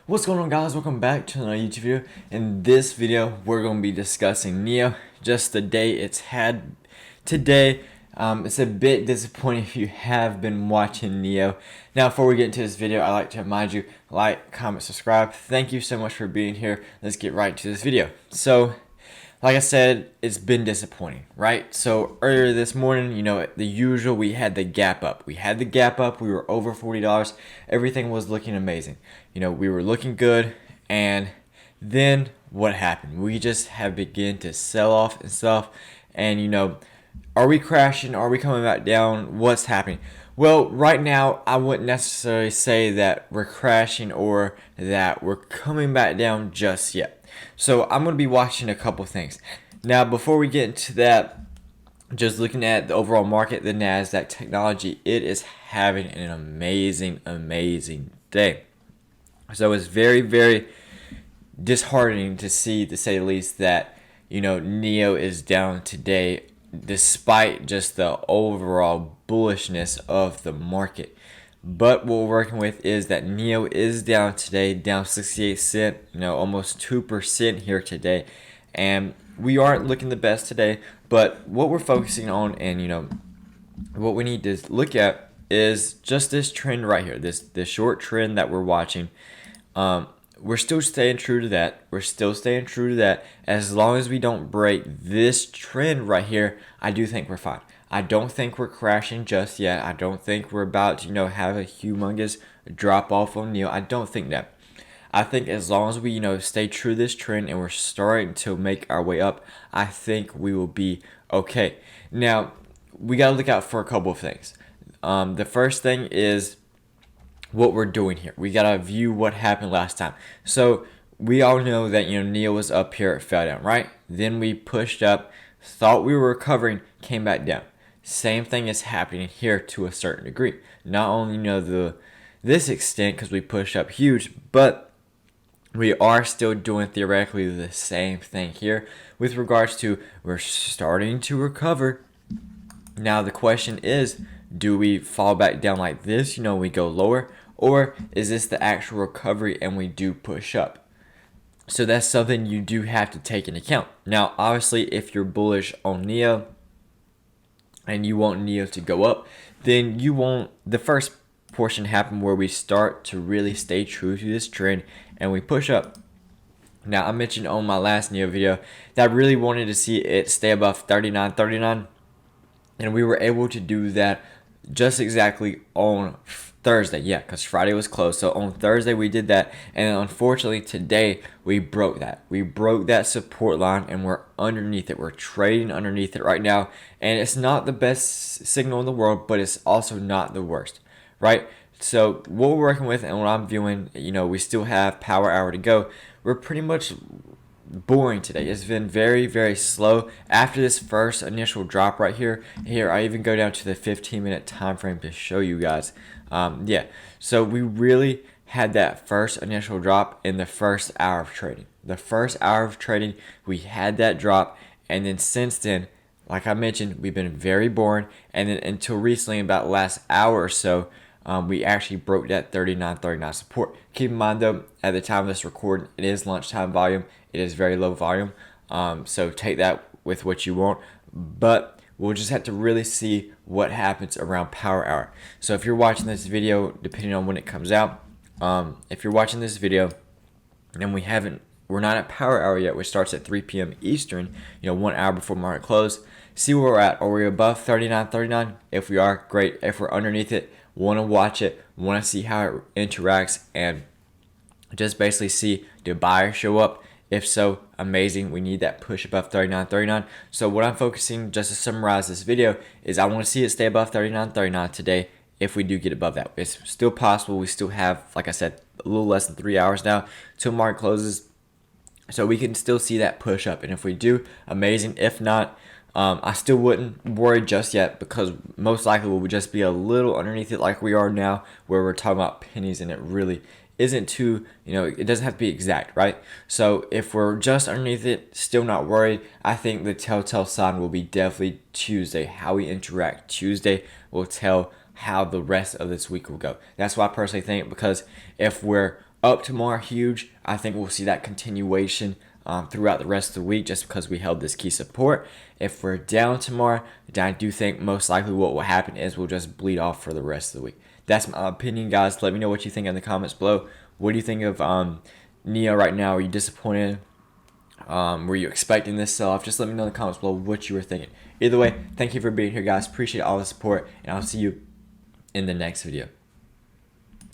What's going on, guys? Welcome back to another YouTube video. In this video we're going to be discussing NIO, just the day it's had today. It's a bit disappointing if you have been watching NIO. Now before we get into this video, I'd like to remind you, like, comment, subscribe. Thank you so much for being here. Let's get right to this video. So like I said, it's been disappointing, right? So earlier this morning, the usual, we had the gap up. We were over $40. Everything was looking amazing. We were looking good, and then what happened? We just have begun to sell off and stuff, and are we crashing? Are we coming back down? What's happening? Well, right now, I wouldn't necessarily say that we're crashing or that we're coming back down just yet. So I'm going to be watching a couple things. Now, before we get into that, just looking at the overall market, the NASDAQ technology, it is having an amazing, amazing day. So it's very, very disheartening to see, to say the least, that, NIO is down today despite just the overall bullishness of the market. But what we're working with is that NIO is down today, down 68 cents, almost 2% here today. And we aren't looking the best today, but what we're focusing on and, what we need to look at is just this trend right here, this short trend that we're watching. We're still staying true to that. As long as we don't break this trend right here, I do think we're fine. I don't think we're crashing just yet. I don't think we're about to, have a humongous drop off on NIO. I don't think that. I think as long as we, stay true to this trend and we're starting to make our way up, I think we will be okay. Now, we got to look out for a couple of things. The first thing is what we're doing here. We got to view what happened last time. So we all know that, NIO was up here, it fell down, right? Then we pushed up, thought we were recovering, came back down. Same thing is happening here to a certain degree. Not only, this extent because we pushed up huge, but we are still doing theoretically the same thing here with regards to we're starting to recover. Now the question is, do we fall back down like this, we go lower, or is this the actual recovery and we do push up? So that's something you do have to take into account. Now, obviously, if you're bullish on NIO and you want NIO to go up, then you want the first portion happen where we start to really stay true to this trend and we push up. Now, I mentioned on my last NIO video that I really wanted to see it stay above 39.39, and we were able to do that just exactly on Thursday. Yeah, because Friday was closed. So on Thursday we did that, and unfortunately today we broke that. We broke that support line and we're underneath it. We're trading underneath it right now, and it's not the best signal in the world, but it's also not the worst, right? So what we're working with and what I'm viewing, we still have power hour to go. We're pretty much boring today. It's been very, very slow after this first initial drop right here. I even go down to the 15-minute time frame to show you guys. So we really had that first initial drop in the first hour of trading. We had that drop, and then since then, like I mentioned, we've been very boring. And then until recently, about the last hour or so, we actually broke that 39.39 support. Keep in mind though, at the time of this recording, it is lunchtime volume. It is very low volume. So take that with what you want. But we'll just have to really see what happens around power hour. So if you're watching this video, depending on when it comes out, if you're watching this video and we're not at power hour yet, which starts at 3 p.m. Eastern, 1 hour before market close, see where we're at. Are we above 39.39? If we are, great. If we're underneath it, want to watch it, want to see how it interacts, and just basically see, do buyers show up? If so, amazing. We need that push above 39.39. So what I'm focusing, just to summarize this video, is I want to see it stay above 39.39 today. If we do get above that, it's still possible. We still have, like I said, a little less than 3 hours now till market closes, so we can still see that push up. And if we do, amazing. If not, I still wouldn't worry just yet, because most likely we'll just be a little underneath it like we are now, where we're talking about pennies and it really isn't too, it doesn't have to be exact, right? So if we're just underneath it, still not worried. I think the telltale sign will be definitely Tuesday. How we interact Tuesday will tell how the rest of this week will go. That's what I personally think, because if we're Up tomorrow, huge. I think we'll see that continuation throughout the rest of the week just because we held this key support. If we're down tomorrow, then I do think most likely what will happen is we'll just bleed off for the rest of the week. That's my opinion, guys. Let me know what you think in the comments below. What do you think of NIO right now? Are you disappointed? Were you expecting this sell off? Just let me know in the comments below what you were thinking. Either way, thank you for being here, guys. Appreciate all the support, and I'll see you in the next video.